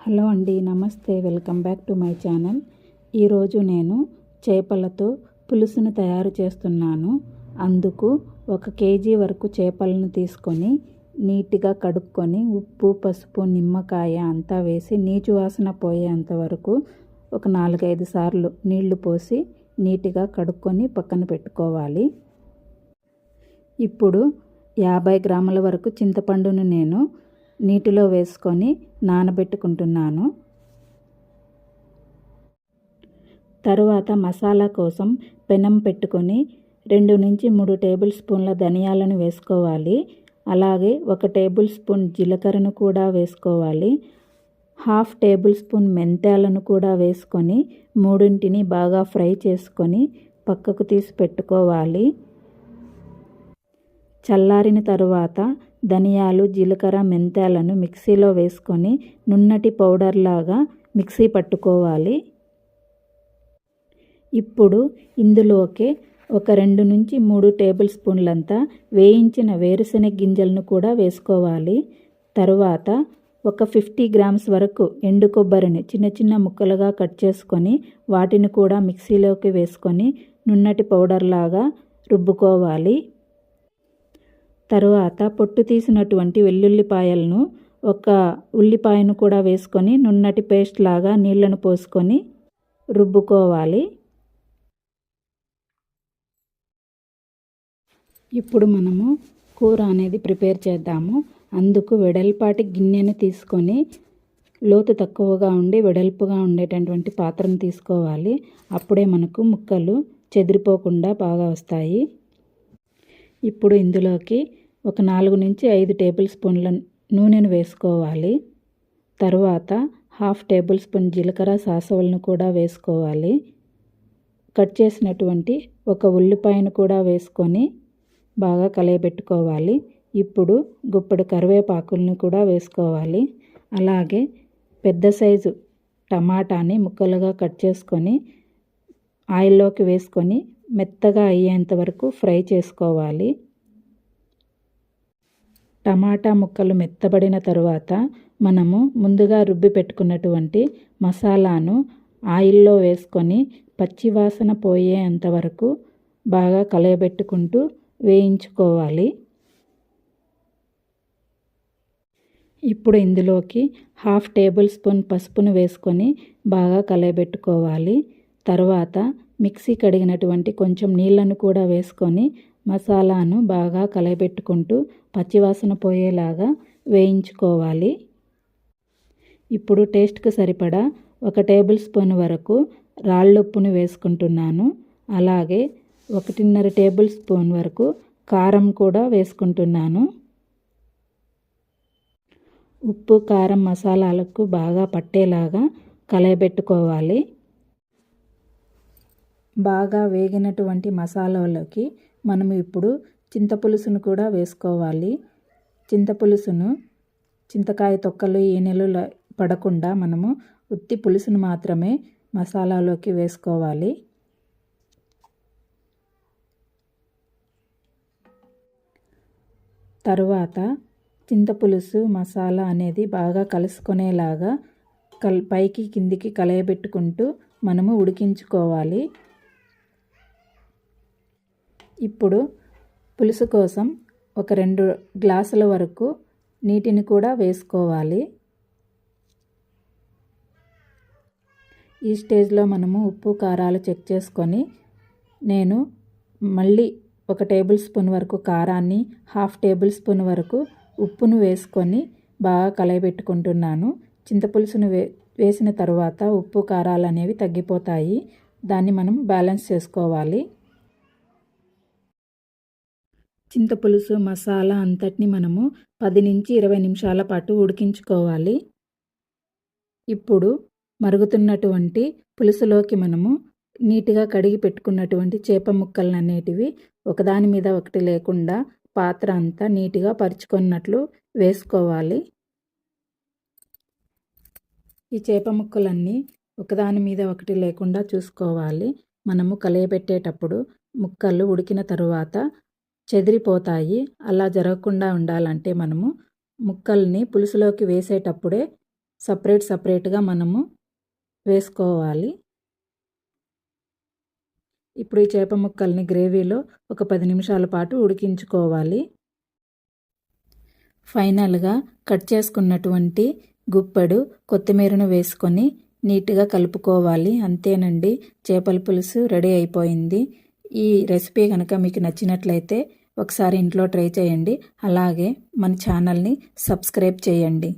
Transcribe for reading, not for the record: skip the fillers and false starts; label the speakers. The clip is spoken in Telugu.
Speaker 1: హలో అండి, నమస్తే. Welcome back to my channel. ఈరోజు నేను చేపలతో పులుసును తయారు చేస్తున్నాను. అందుకు 1 కేజీ వరకు చేపలను తీసుకొని నీట్గా కడుక్కొని ఉప్పు, పసుపు, నిమ్మకాయ అంతా వేసి నీచు వాసన పోయేంత వరకు ఒక 4-5 సార్లు నీళ్లు పోసి నీట్గా కడుక్కొని పక్కన పెట్టుకోవాలి. ఇప్పుడు 50 గ్రాముల వరకు చింతపండును నేను నీటిలో వేసుకొని నానబెట్టుకుంటున్నాను. తరువాత మసాలా కోసం పెనం పెట్టుకొని 2 నుంచి 3 టేబుల్ స్పూన్ల ధనియాలను వేసుకోవాలి. అలాగే 1 టేబుల్ స్పూన్ జీలకర్రను కూడా వేసుకోవాలి. 1/2 టేబుల్ స్పూన్ మెంతాలను కూడా వేసుకొని మూడింటిని బాగా ఫ్రై చేసుకొని పక్కకు తీసి పెట్టుకోవాలి. చల్లారిన తరువాత ధనియాలు, జీలకర్ర, మెంతాలను మిక్సీలో వేసుకొని నున్నటి పౌడర్ లాగా మిక్సీ పట్టుకోవాలి. ఇప్పుడు ఇందులోకి ఒక 2 నుంచి 3 టేబుల్ స్పూన్లంతా వేయించిన వేరుశెనగ గింజలను కూడా వేసుకోవాలి. తరువాత ఒక 50 గ్రామ్స్ వరకు ఎండు కొబ్బరిని చిన్న చిన్న ముక్కలుగా కట్ చేసుకొని వాటిని కూడా మిక్సీలోకి వేసుకొని నున్నటి పౌడర్ లాగా రుబ్బుకోవాలి. తరువాత పొట్టు తీసినటువంటి వెల్లుల్లిపాయలను, 1 ఉల్లిపాయను కూడా వేసుకొని నున్నటి పేస్ట్ లాగా నీళ్లను పోసుకొని రుబ్బుకోవాలి. ఇప్పుడు మనము కూర అనేది ప్రిపేర్ చేద్దాము. అందుకు వెడల్పాటి గిన్నెను తీసుకొని లోతు తక్కువగా ఉండి వెడల్పుగా ఉండేటటువంటి పాత్రను తీసుకోవాలి. అప్పుడే మనకు ముక్కలు చెదిరిపోకుండా బాగా వస్తాయి. ఇప్పుడు ఇందులోకి ఒక 4 నుంచి 5 టేబుల్ స్పూన్ల నూనెను వేసుకోవాలి. తరువాత 1/2 టేబుల్ స్పూన్ జీలకర్ర, సాసవలను కూడా వేసుకోవాలి. కట్ చేసినటువంటి 1 ఉల్లిపాయను కూడా వేసుకొని బాగా కలయబెట్టుకోవాలి. ఇప్పుడు గుప్పెడు కరివేపాకులను కూడా వేసుకోవాలి. అలాగే పెద్ద సైజు టమాటాని ముక్కలుగా కట్ చేసుకొని ఆయిల్లోకి వేసుకొని మెత్తగా అయ్యేంత వరకు ఫ్రై చేసుకోవాలి. టమాటా ముక్కలు మెత్తబడిన తరువాత మనము ముందుగా రుబ్బి పెట్టుకున్నటువంటి మసాలాను ఆయిల్లో వేసుకొని పచ్చివాసన పోయేంత వరకు బాగా కలయబెట్టుకుంటూ వేయించుకోవాలి. ఇప్పుడు ఇందులోకి 1/2 టేబుల్ స్పూన్ పసుపును వేసుకొని బాగా కలయబెట్టుకోవాలి. తరువాత మిక్సీ కడిగినటువంటి కొంచెం నీళ్లను కూడా వేసుకొని మసాలాను బాగా కలయబెట్టుకుంటూ పచ్చివాసన పోయేలాగా వేయించుకోవాలి. ఇప్పుడు టేస్ట్కి సరిపడా 1 టేబుల్ స్పూన్ వరకు రాళ్ళుప్పును వేసుకుంటున్నాను. అలాగే 1.5 టేబుల్ స్పూన్ వరకు కారం కూడా వేసుకుంటున్నాను. ఉప్పు, కారం మసాలాలకు బాగా పట్టేలాగా కలయబెట్టుకోవాలి. బాగా వేగినటువంటి మసాలాలోకి మనము ఇప్పుడు చింతపులుసును కూడా వేసుకోవాలి. చింతపులుసును చింతకాయ తొక్కలు, ఈనెలు పడకుండా మనము ఉత్తి పులుసును మాత్రమే మసాలాలోకి వేసుకోవాలి. తరువాత చింతపులుసు మసాలా అనేది బాగా కలుసుకునేలాగా పైకి కిందికి కలయబెట్టుకుంటూ మనము ఉడికించుకోవాలి. ఇప్పుడు పులుసు కోసం ఒక 2 గ్లాసుల వరకు నీటిని కూడా వేసుకోవాలి. ఈ స్టేజ్లో మనము ఉప్పు, కారాలు చెక్ చేసుకొని నేను మళ్ళీ 1 టేబుల్ స్పూన్ వరకు కారాన్ని, 1/2 టేబుల్ స్పూన్ వరకు ఉప్పును వేసుకొని బాగా కలయబెట్టుకుంటున్నాను. చింతపులుసును వేసిన తర్వాత ఉప్పు, కారాలు అనేవి తగ్గిపోతాయి. దాన్ని మనం బ్యాలెన్స్ చేసుకోవాలి. చింతపులుసు మసాలా అంతటిని మనము 10 నుంచి 20 నిమిషాల పాటు ఉడికించుకోవాలి. ఇప్పుడు మరుగుతున్నటువంటి పులుసులోకి మనము నీట్గా కడిగి పెట్టుకున్నటువంటి చేప ముక్కలన్నిటివి ఒకదాని మీద ఒకటి లేకుండా పాత్ర అంతా నీట్గా పరుచుకున్నట్లు వేసుకోవాలి. ఈ చేప ముక్కలన్నీ ఒకదాని మీద ఒకటి లేకుండా చూసుకోవాలి. మనము కలయబెట్టేటప్పుడు ముక్కలు ఉడికిన తరువాత చెదిరిపోతాయి. అలా జరగకుండా ఉండాలంటే మనము ముక్కల్ని పులుసులోకి వేసేటప్పుడే సపరేట్గా మనము వేసుకోవాలి. ఇప్పుడు ఈ చేప ముక్కల్ని గ్రేవీలో ఒక 10 నిమిషాల పాటు ఉడికించుకోవాలి. ఫైనల్గా కట్ చేసుకున్నటువంటి గుప్పెడు కొత్తిమీరను వేసుకొని నీట్గా కలుపుకోవాలి. అంతేనండి, చేపల పులుసు రెడీ అయిపోయింది. ఈ రెసిపీ కనుక మీకు నచ్చినట్లయితే ఒకసారి ఇంట్లో ట్రై చేయండి. అలాగే మన ఛానల్ని సబ్స్క్రైబ్ చేయండి.